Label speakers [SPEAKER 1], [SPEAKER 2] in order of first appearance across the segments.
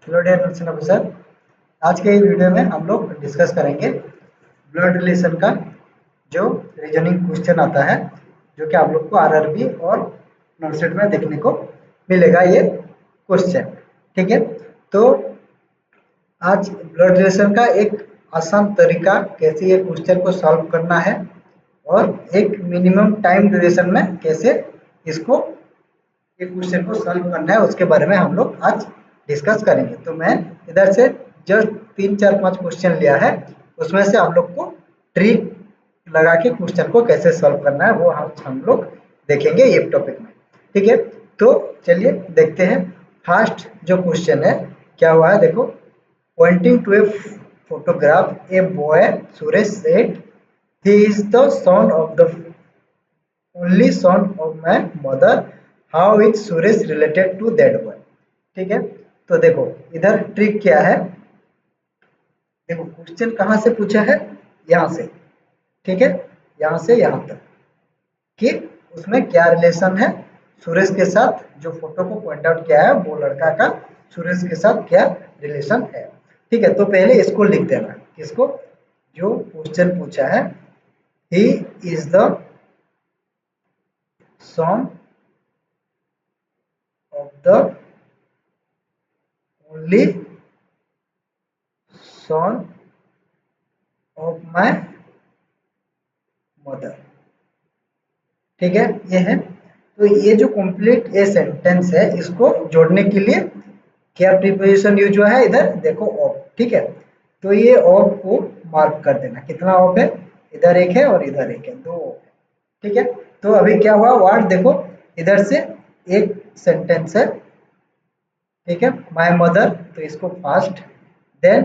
[SPEAKER 1] Hello dear question officer. आज के video में हम लोग डिस्कस करेंगे ब्लड रिलेशन का जो रीजनिंग क्वेश्चन आता है, जो कि आप लोग को आरआरबी और नॉनसेट में देखने को मिलेगा ये क्वेश्चन। ठीक है, तो आज ब्लड रिलेशन का एक आसान तरीका कैसे ये क्वेश्चन को सॉल्व करना है और एक मिनिमम टाइम ड्यूरेशन में कैसे इसको ये क्वेश्चन को सॉल्व करना है उसके बारे में हम लोग आज डिस्कस करेंगे। तो मैं इधर से जस्ट 3 4 5 क्वेश्चन लिया है, उसमें से हम लोग को ट्रिक लगा के क्वेश्चन को कैसे सॉल्व करना है वो हम लोग देखेंगे ये टॉपिक में। ठीक है, तो चलिए देखते हैं। फर्स्ट जो क्वेश्चन है क्या हुआ है, देखो। Pointing to a photograph a boy Suresh said he is the son of the only son of my mother, how is Suresh related to that boy. ठीक है, तो देखो इधर ट्रिक क्या है। देखो क्वेश्चन कहाँ से पूछा है, यहाँ से। ठीक है, यहाँ से यहाँ तक कि उसमें क्या रिलेशन है सुरेश के साथ। जो फोटो को पॉइंट आउट किया है वो लड़का का सुरेश के साथ क्या रिलेशन है। ठीक है, तो पहले इसको लिख देना। इसको जो क्वेश्चन पूछा है, ही is the son of the only son of my mother. ठीक है, ये है। तो ये जो कंप्लीट ये सेंटेंस है, इसको जोड़ने के लिए क्या प्रीपोजिशन यूज हुआ है, इधर देखो ऑफ। ठीक है, तो ये ऑफ को मार्क कर देना। कितना ऑफ है, इधर एक है और इधर एक है, दो ऑफ है। ठीक है, तो अभी क्या हुआ वर्ड देखो, इधर से एक सेंटेंस है। ठीक है, माय मदर, तो इसको first, then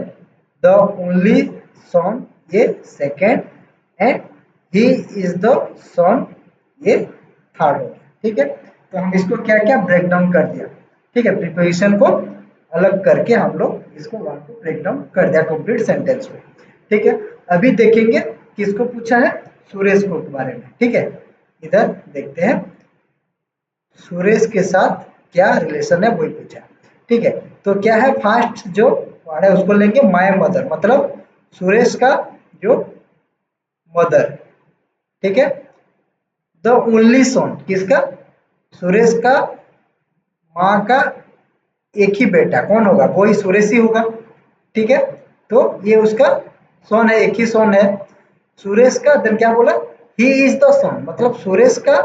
[SPEAKER 1] the only son ये second, and he is the son ये थर्ड हो गया। ठीक है, तो हम इसको क्या क्या ब्रेक डाउन कर दिया। ठीक है, प्रीपोजिशन को अलग करके हम लोग इसको वर्ड को ब्रेक डाउन कर दिया कंप्लीट सेंटेंस को। ठीक है, अभी देखेंगे किसको पूछा है, सुरेश को के बारे में। ठीक है, इधर देखते हैं सुरेश के साथ क्या रिलेशन है वही पूछा। ठीक है, तो क्या है फर्स्ट जो वर्ड है उसको लेंगे माय मदर, मतलब सुरेश का जो मदर। ठीक है, द ओनली सन किसका, सुरेश का माँ का एक ही बेटा कौन होगा, वो ही सुरेश ही होगा। ठीक है, तो ये उसका सन है, एक ही सन है सुरेश का। देन क्या बोला, ही इज द सन, मतलब सुरेश का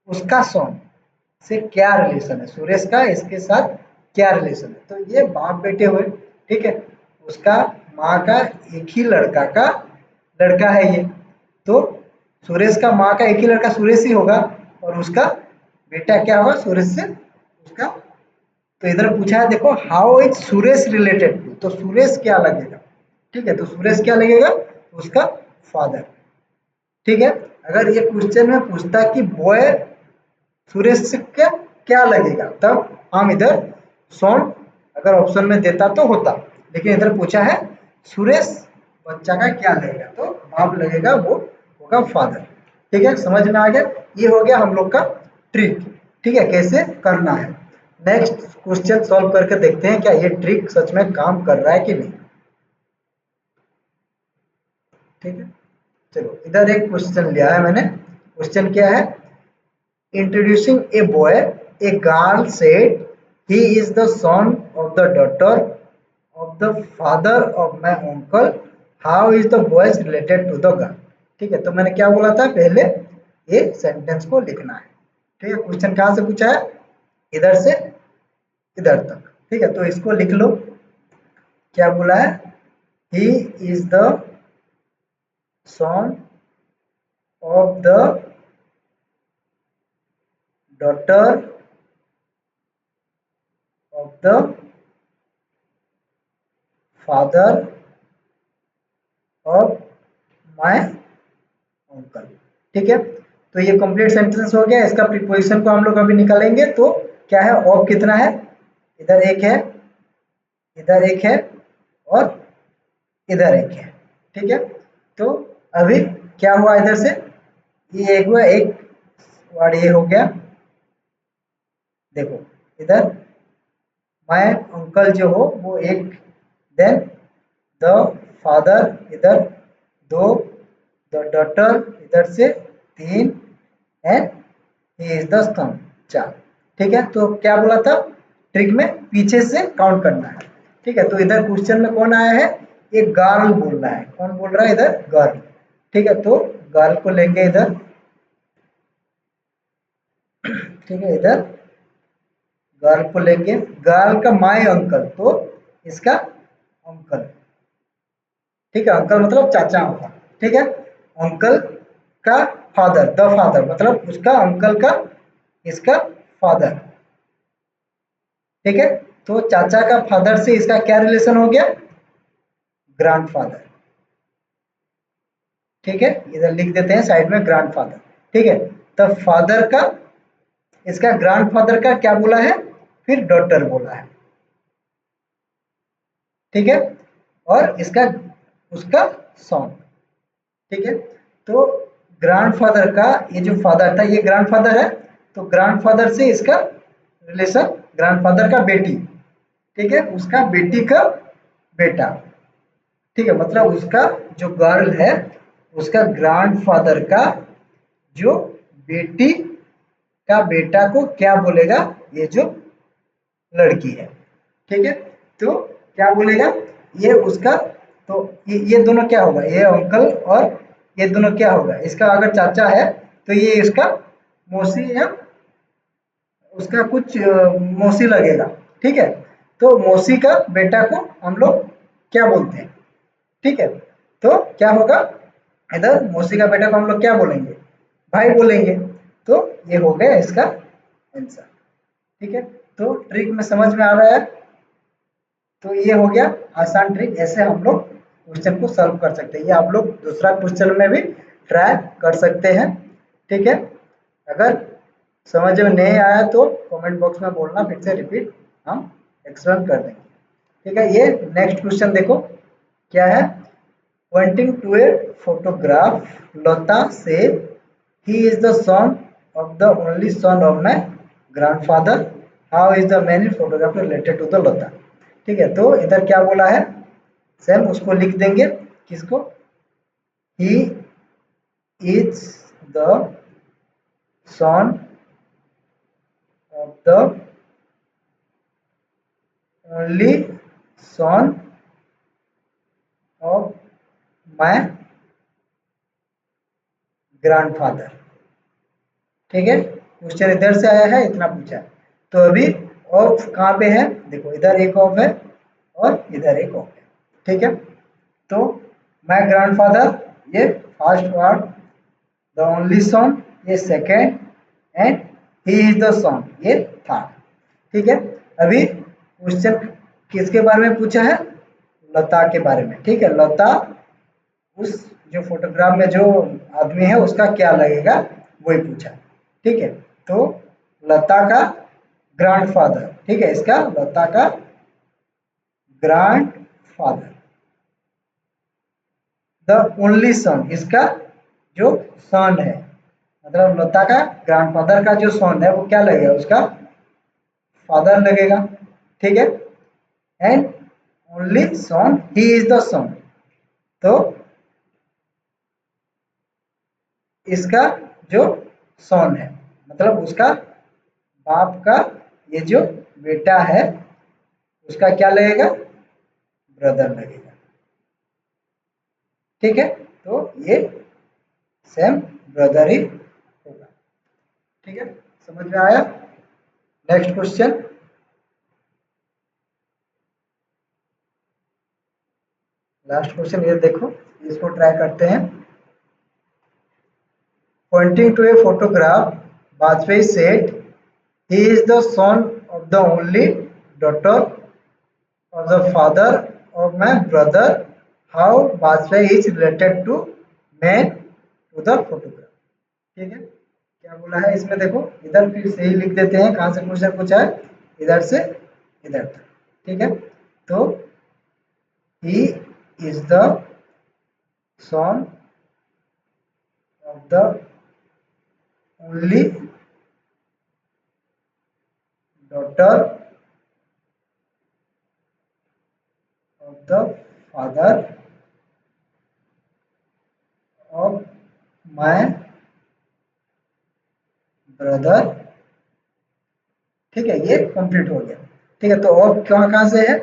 [SPEAKER 1] उसका सन से क्या रिलेशन है, सुरेश का इसके साथ क्या रिलेशन है। तो ये बाप बेटे हुए। ठीक है, उसका माँ का एक ही लड़का का लड़का है ये, तो सुरेश का माँ का एक ही लड़का सुरेश ही होगा, और उसका बेटा क्या होगा सुरेश से उसका। तो इधर पूछा है देखो, how is Suresh related to, तो सुरेश क्या लगेगा। ठीक है, तो सुरेश क्या लगेगा, उसका फादर। ठीक है, अगर ये क्वेश्चन में पूछता कि बॉय सुरेश से क्या क्या लगेगा, तब हम इधर सोन अगर ऑप्शन में देता तो होता, लेकिन इधर पूछा है सुरेश बच्चा का क्या लगेगा, तो बाप लगेगा, वो होगा फादर। ठीक है, समझ में आ गया। ये हो गया हम लोग का ट्रिक। ठीक है, कैसे करना है। नेक्स्ट क्वेश्चन सॉल्व करके देखते हैं क्या ये ट्रिक सच में काम कर रहा है कि नहीं। ठीक है, चलो इधर एक क्वेश्चन लिया है मैंने। क्वेश्चन क्या है, introducing a boy, a girl said, he is the son of the daughter of the father of my uncle, how is the boy related to the girl। ठीक है, तो मैंने क्या बोला था पहले, ये सेंटेंस को लिखना है। ठीक है, क्वेश्चन कहाँ से पूछा है, इधर से इधर तक। ठीक है, तो इसको लिख लो। क्या बोला है, ही is the son of the daughter of the father of my uncle। ठीक है, तो ये कंप्लीट सेंटेंस हो गया। इसका प्रीपोजिशन को हम लोग अभी निकालेंगे। तो क्या है, ऑफ कितना है, इधर एक है, इधर एक है और इधर एक है। ठीक है, तो अभी क्या हुआ, इधर से ये एक हुआ, एक वर्ड ये हो गया। देखो इधर माय अंकल जो हो वो एक, देन द फादर इधर दो, द डॉटर इधर से तीन, एंड ही इज द सन चार। ठीक है, तो क्या बोला था ट्रिक में, पीछे से काउंट करना है। ठीक है, तो इधर क्वेश्चन में कौन आया है, एक गर्ल बोल रहा है। कौन बोल रहा है इधर, गर्ल। ठीक है, तो गर्ल को लेंगे इधर। ठीक है, इधर गर्ल को लेंगे, गर्ल का माय अंकल, तो इसका अंकल। ठीक है, अंकल मतलब चाचा होगा। ठीक है, अंकल का फादर, द फादर मतलब उसका अंकल का, इसका फादर। ठीक है, तो चाचा का फादर से इसका क्या रिलेशन हो गया, ग्रैंडफादर। ठीक है, इधर लिख देते हैं साइड में ग्रैंडफादर। ठीक है, तो फादर का, इसका ग्रैंडफादर का क्या बोला है, फिर डॉटर बोला है। ठीक है, और इसका, उसका सन। ठीक है, तो ग्रैंडफादर का, ये जो फादर था ये ग्रैंडफादर है, तो ग्रैंडफादर से इसका रिलेशन, ग्रैंडफादर का बेटी। ठीक है, उसका बेटी का बेटा। ठीक है, मतलब उसका जो गर्ल है उसका ग्रैंडफादर का जो बेटी का बेटा को क्या बोलेगा, ये जो लड़की है। ठीक है, तो क्या बोलेगा, ये उसका, तो ये दोनों क्या होगा, ये अंकल और ये दोनों क्या होगा, इसका अगर चाचा है तो ये इसका मौसी या उसका कुछ मौसी लगेगा। ठीक है, तो मौसी का बेटा को हम लोग क्या बोलते हैं। ठीक है, तो क्या होगा, इधर मौसी का बेटा को हम लोग क्या बोलेंगे, भाई बोलेंगे। तो ये हो गया इसका आंसर। ठीक है, तो ट्रिक में समझ में आ रहा है। तो ये हो गया आसान ट्रिक, ऐसे हम लोग क्वेश्चन को सॉल्व कर सकते हैं। ये आप लोग दूसरा क्वेश्चन में भी ट्राई कर सकते हैं। ठीक है, अगर समझ में नहीं आया तो कमेंट बॉक्स में बोलना, फिर से रिपीट हम एक्सप्लेन कर देंगे। ठीक है, ये नेक्स्ट क्वेश्चन देखो क्या है। Pointing to a photograph, Lata said, "He is the son of the only son of my grandfather. How is the many photograph related to the Lata?" ठीक है, तो इधर क्या बोला है, सेम उसको लिख देंगे। किसको, he is the son of the only son of my grandfather। ठीक है, क्वेश्चन इधर से आया है, इतना पूछा है। तो अभी ऑफ कहाँ पे है, देखो इधर एक ऑफ है और इधर एक ऑफ है। ठीक है, तो माय ग्रैंडफादर ये first word, the only son ये second, and he is the son ये थर्ड। ठीक है, अभी क्वेश्चन किसके बारे में पूछा है, लता के बारे में। ठीक है, लता, उस जो फोटोग्राफ में जो आदमी है उसका क्या लगेगा, वही पूछा। ठीक है, तो लता का ग्रैंडफादर, ठीक है, इसका लता का ग्रैंडफादर, द ओनली सन इसका जो सन है, मतलब लता का ग्रैंडफादर का जो सन है वो क्या लगेगा, उसका फादर लगेगा। ठीक है, and only son he is the son, तो इसका जो सन है मतलब उसका बाप का ये जो बेटा है उसका क्या लगेगा, ब्रदर लगेगा। ठीक है, तो ये सेम ब्रदर ही होगा। ठीक है, समझ में आया। नेक्स्ट क्वेश्चन, लास्ट क्वेश्चन ये देखो, इसको ट्राई करते हैं। Pointing to a photograph, Vajpayee said, he is the son of the only daughter of the father of my brother. How Vajpayee is related to man to the photograph। ठीक है, क्या बोला है इसमें देखो, इधर फिर से ही लिख देते हैं कहाँ से क्वेश्चन पूछा है, इधर से इधर तक। ठीक है, तो he is the son of the only daughter the father of my brother. ठीक है, ये कंप्लीट हो गया। ठीक है, तो ऑफ कहाँ कहाँ से है,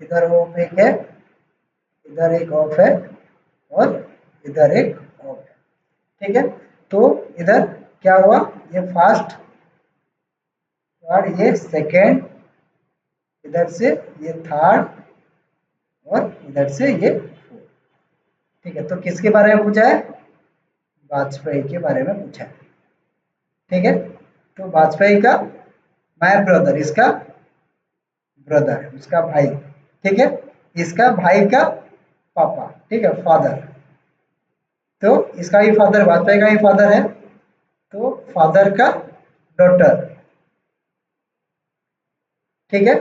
[SPEAKER 1] इधर ऑफ एक है, इधर एक ऑफ है, और इधर एक ऑफ है। ठीक है, तो इधर क्या हुआ, ये फर्स्ट और ये सेकेंड, इधर से ये थर्ड, और इधर से ये फोर्थ। ठीक है, तो किसके बारे में पूछा है, वाजपेयी के बारे में पूछा है। ठीक है, तो वाजपेयी का माय ब्रदर, इसका ब्रदर है, उसका भाई। ठीक है, इसका भाई का पापा, ठीक है, फादर। तो इसका भी फादर, वाजपेयी का भी फादर है, तो फादर का डॉटर। ठीक है,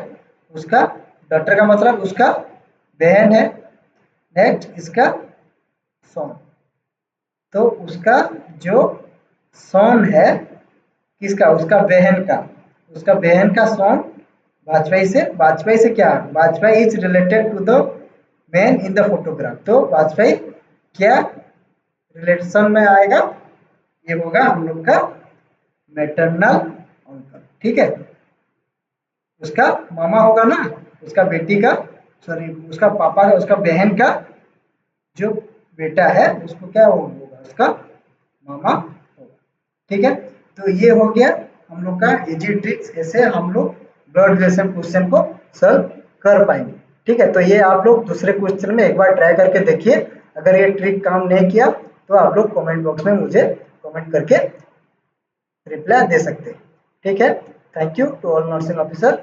[SPEAKER 1] उसका डॉटर का मतलब उसका बहन है। नेक्स्ट इसका सन, तो उसका जो सन है, किसका, उसका बहन का, उसका बहन का सन वाजपेयी से क्या, Vajpayee is related to the man in the photograph. तो वाजपेयी क्या रिलेशन में आएगा, ये होगा हम लोग का मैटरनल अंकल। ठीक है, उसका मामा होगा ना, उसका बेटी का, सॉरी उसका पापा का, उसका बहन का जो बेटा है उसको क्या होगा, उसका मामा होगा। ठीक है, तो ये हो गया हम लोग का इजी ट्रिक्स, ऐसे हम लोग ब्लड रिलेशन क्वेश्चन को सॉल्व कर पाएंगे। ठीक है, तो ये आप लोग दूसरे क्वेश्चन में एक बार ट्राई करके देखिए। अगर ये ट्रिक काम नहीं किया तो आप लोग कमेंट बॉक्स में मुझे कमेंट करके रिप्लाई दे सकते हैं। ठीक है, thank you to all nursing officer.